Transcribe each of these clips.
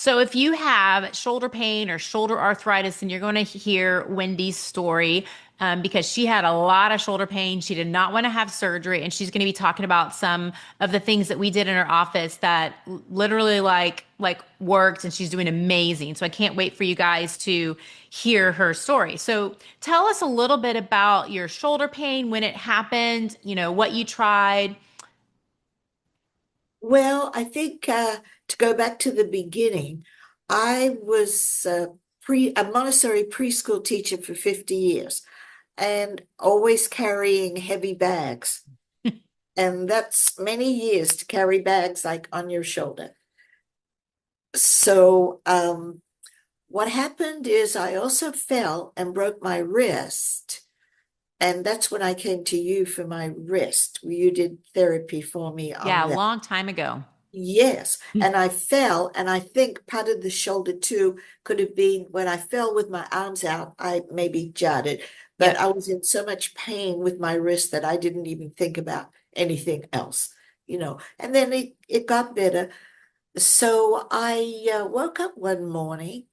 So if you have shoulder pain or shoulder arthritis, then you're going to hear Wendy's story because she had a lot of shoulder pain. She did not want to have surgery, and she's going to be talking about some of the things that we did in her office that literally like worked, and she's doing amazing. So I can't wait for you guys to hear her story. So tell us a little bit about your shoulder pain, when it happened, what you tried. Well, I think to go back to the beginning, I was a Montessori preschool teacher for 50 years and always carrying heavy bags. And that's many years to carry bags like on your shoulder. So what happened is I also fell and broke my wrist. And that's when I came to you for my wrist. You did therapy for me Yeah, on a that. long time ago. Yes, and I fell, and I think part of the shoulder too could have been when I fell with my arms out, I maybe jarred it, but Yep. I was in so much pain with my wrist that I didn't even think about anything else. And then it got better. So I woke up one morning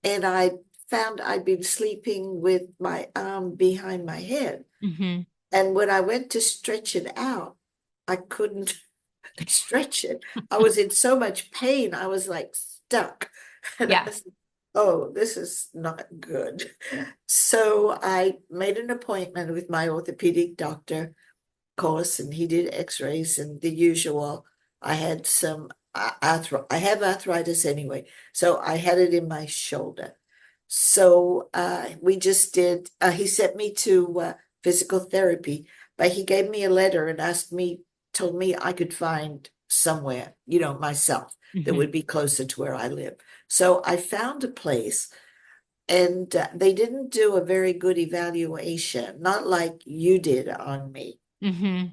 and I found I'd been sleeping with my arm behind my head. Hmm. And when I went to stretch it out, I couldn't stretch it. I was in so much pain. I was like stuck. And I Yeah. was, oh, this is not good. So I made an appointment with my orthopedic doctor, of course, and he did x-rays and the usual. I had some I have arthritis anyway. So I had it in my shoulder. So we just did, he sent me to physical therapy, but he gave me a letter and told me I could find somewhere, myself that Hmm. would be closer to where I live. So I found a place and they didn't do a very good evaluation, not like you did on me, Hmm.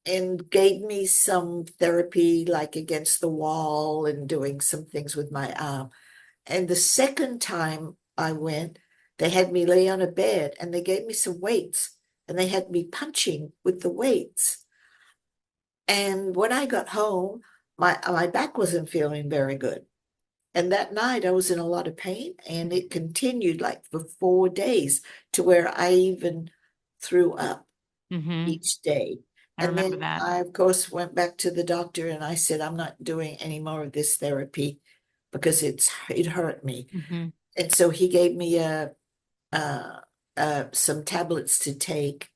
and gave me some therapy like against the wall and doing some things with my arm. And the second time I went, they had me lay on a bed and they gave me some weights and they had me punching with the weights. And when I got home, my back wasn't feeling very good. And that night I was in a lot of pain and it continued like for 4 days to where I even threw up Hmm. each day. I And remember then that. I, of course, went back to the doctor and I said, I'm not doing any more of this therapy because it hurt me. Hmm. And so he gave me uh, some tablets to take,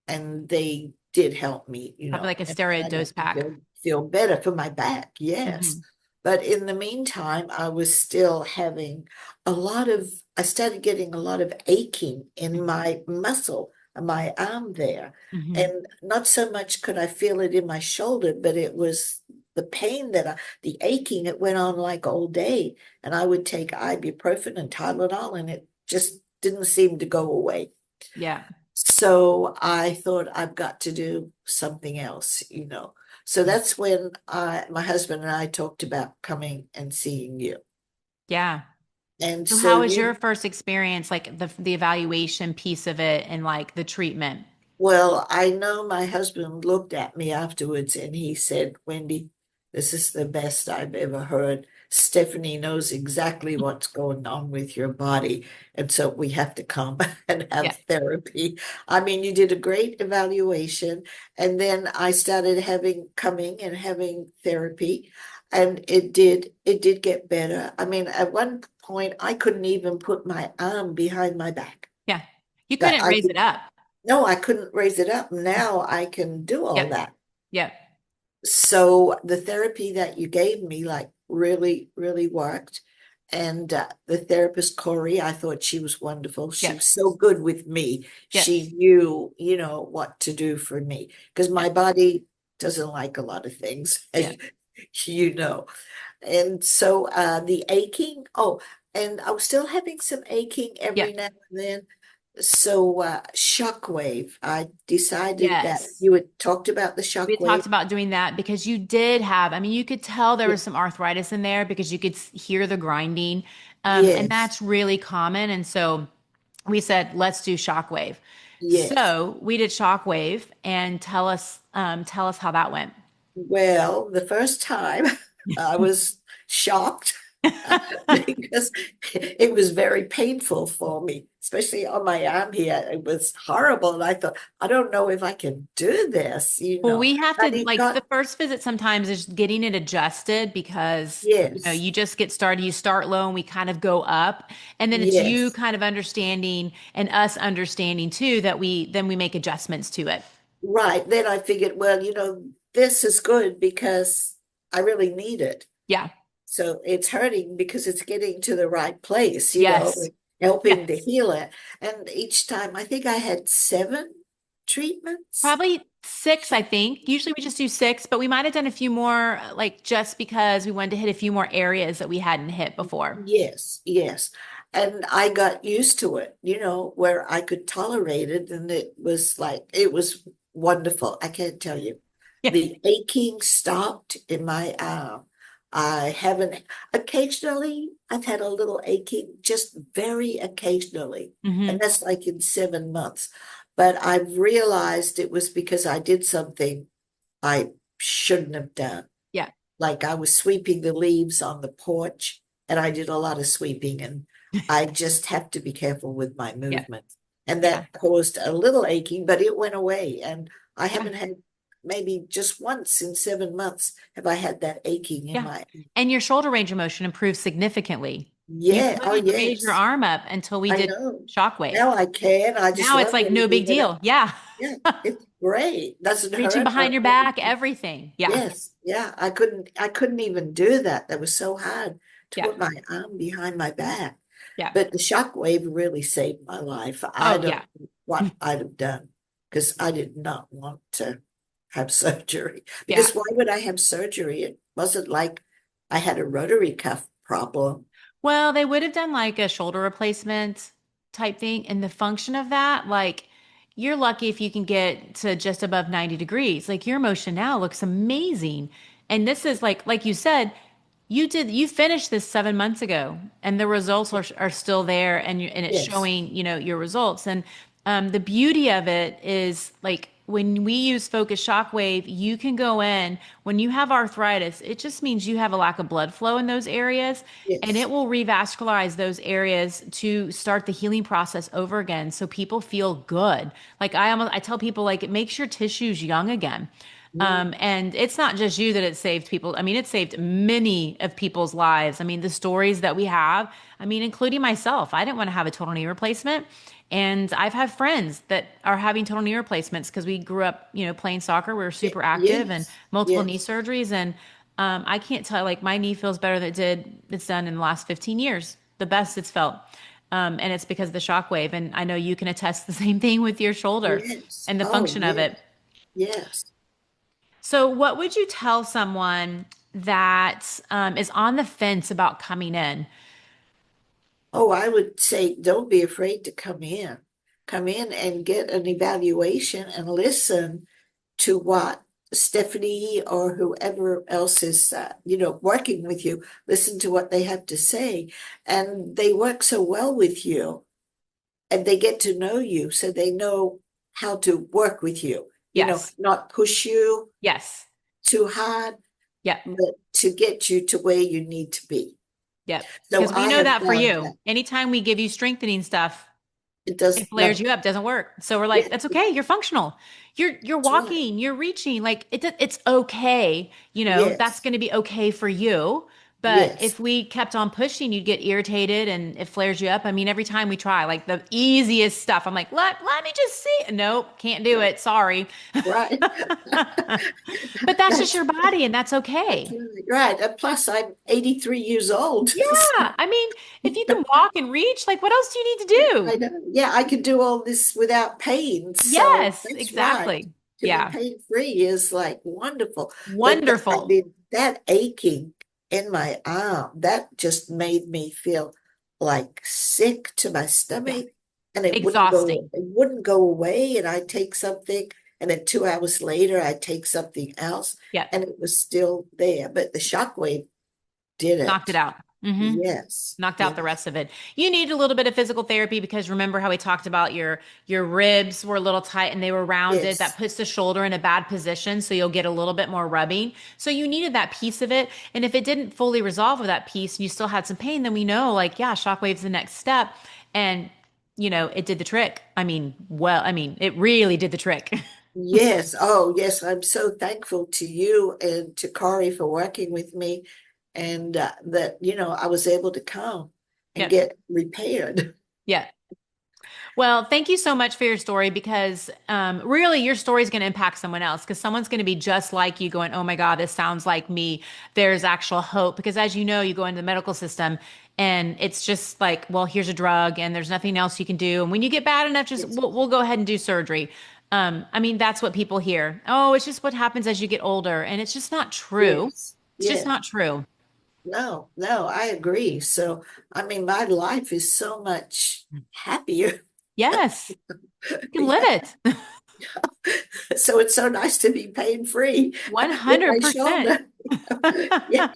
and they did help me, Probably like a and steroid I got dose to pack. feel better for my back, yes. Hmm. But in the meantime, I was still having I started getting a lot of aching in my muscle, my arm there. Hmm. And not so much could I feel it in my shoulder, but it was the pain the aching, it went on like all day. And I would take ibuprofen and Tylenol, and it just didn't seem to go away. Yeah. So I thought I've got to do something else. So that's when my husband and I talked about coming and seeing you. Yeah. And So so how was your first experience, like the evaluation piece of it and like the treatment? well, I know my husband looked at me afterwards and he said, Wendy, this is the best I've ever heard. Stephanie knows exactly what's going on with your body. And so we have to come and Yeah. have therapy. I mean, you did a great evaluation. And then I started coming and having therapy. And it did get better. I mean, at one point, I couldn't even put my arm behind my back. Yeah. You That couldn't I raise could it up. no, I couldn't raise it up. Now I can do all Yep. that. Yep. So the therapy that you gave me, like, really, really worked. And the therapist, Corey, I thought she was wonderful. She Yep. was so good with me. Yep. She knew, what to do for me because Yep. my body doesn't like a lot of things, as Yep. you know. And so the aching, oh, and I was still having some aching every Yep. now and then. So Shockwave, I decided that Yes. you had talked about the We had Shockwave. talked about doing that because you did have, I mean, you could tell there Ye- was some arthritis in there because you could hear the grinding. And Yes, that's really common. And so we said, let's do shockwave. yes. So we did shockwave and tell us how that went. Well, the first time I was shocked. because it was very painful for me, especially on my arm here. It was horrible. And I thought, I don't know if I can do this, Well, we have But to it like the got, first visit sometimes is getting it adjusted because yes, you just get started, you start low and we kind of go up. And then it's you yes, kind of understanding and us understanding too that we make adjustments to it. right. Then I figured, well, this is good because I really need it. Yeah. So it's hurting because it's getting to the right place, Yes. helping to Yes. heal it. And each time, I think I had 7 treatments. Probably six, I think. Usually we just do six, but we might have done a few more, like just because we wanted to hit a few more areas that we hadn't hit before. Yes, yes. And I got used to it, where I could tolerate it. And it was wonderful. I can't tell you. Yeah. The aching stopped in my arm. I haven't, occasionally, I've had a little aching, just very occasionally. And Hmm. that's like in 7 months. But I've realized it was because I did something I shouldn't have done. Yeah. Like I was sweeping the leaves on the porch and I did a lot of sweeping and I just have to be careful with my Yeah. movements. And Yeah. that caused a little aching, but it went away. And I Yeah. haven't had maybe just once in 7 months have I had that aching in Yeah. my, And your shoulder range of motion improved significally. You yeah, oh couldn't raise your yes, arm up until we I did know. Shockwave. Now I can. I just Now it's love like no big moving it up. deal. Yeah. Yeah, it's great. Doesn't Reaching hurt behind or your back, anything. everything. Yeah. Yes, yeah, I couldn't even do that. That was so hard to Yeah. put my arm behind my back. Yeah. But the shockwave really saved my life. I Oh, don't yeah. know what I'd have done because I did not want to have surgery. Yeah. Because why would I have surgery? It wasn't like I had a rotary cuff problem. Well, they would have done like a shoulder replacement type thing. And the function of that, like, you're lucky if you can get to just above 90 degrees. Like, your motion now looks amazing. And this is like you said, you finished this 7 months ago, and the results are still there, and it's Yes, showing, your results. And the beauty of it is like when we use focus shockwave, you can go in when you have arthritis, it just means you have a lack of blood flow in those areas, and yes. it will revascularize those areas to start the healing process over again. So people feel good. Like I tell people, like, it makes your tissues young again. Mm, And it's not just you that it saved people. I mean, it saved many of people's lives. I mean, the stories that we have, I mean, including myself, I didn't want to have a total knee replacement. And I've had friends that are having total knee replacements because we grew up, playing soccer. We were super active and yes, multiple knee yes, surgeries. And I can't tell, like, my knee feels better than it's done in the last 15 years, the best it's felt. And it's because of the shockwave. And I know you can attest the same thing with your shoulder yes. and the Oh, function of yes, it. yes. So, what would you tell someone that is on the fence about coming in? Oh, I would say don't be afraid to come in. Come in and get an evaluation and listen to what Stephanie or whoever else is, working with you. Listen to what they have to say. And they work so well with you and they get to know you so they know how to work with you, Yes. not push you Yes. too hard, Yep. but to get you to where you need to be. Yep. So Because we I know have that for found you. that Anytime we give you strengthening stuff, it it does flares not, you up, doesn't work. So we're yeah, like, that's okay. You're functional. You're that's right. walking, you're reaching. Like it's okay. That's Yes, going to be okay for you. But yes, if we kept on pushing, you'd get irritated and it flares you up. I mean, every time we try, like the easiest stuff, I'm like, let me just see. Nope, can't do it. Sorry. right. But that's just That's your body and that's that's okay. really right. And plus, I'm 83 years old. Yeah. I mean, if you can walk and reach, like what else do you need to I do? know. Yeah, I could do all this without pain. So Yes, that's right. exactly. To be Yeah. pain-free is like wonderful. But I Wonderful. mean, that aching in my arm, that just made me feel like sick to my Yeah. stomach. And Exhausting. it wouldn't go away. And I'd take something, and then 2 hours later, I'd take something else, Yeah. and it was still there. But the shockwave did Knocked it it. out. Mm-hmm. Yes. Knocked out the Yes. rest of it. You need a little bit of physical therapy because remember how we talked about your ribs were a little tight and they were rounded. That Yes. puts the shoulder in a bad position, so you'll get a little bit more rubbing. So you needed that piece of it. And if it didn't fully resolve with that piece and you still had some pain, then we know like, yeah, shockwave's the next step. And it did the trick. It really did the trick. Yes. Oh, yes. I'm so thankful to you and to Corey for working with me and that, I was able to come and Yep. get repaired. Yeah. Well, thank you so much for your story because really your story is going to impact someone else because someone's going to be just like you going, oh my God, this sounds like me. There's actual hope. Because as you know, you go into the medical system and it's just like, well, here's a drug and there's nothing else you can do. And when you get bad enough, just Yes. we'll go ahead and do surgery. That's what people hear. Oh, it's just what happens as you get older. And it's just not true. Yes. It's just Yes. not true. No, no, I agree. So, my life is so much happier. Yes, you can live Yeah. it. So it's so nice to be pain free with my 100%. shoulder. Yeah,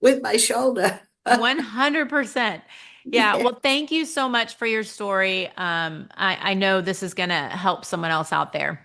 with my shoulder. 100%. Yeah. Yeah. Well, thank you so much for your story. I know this is going to help someone else out there.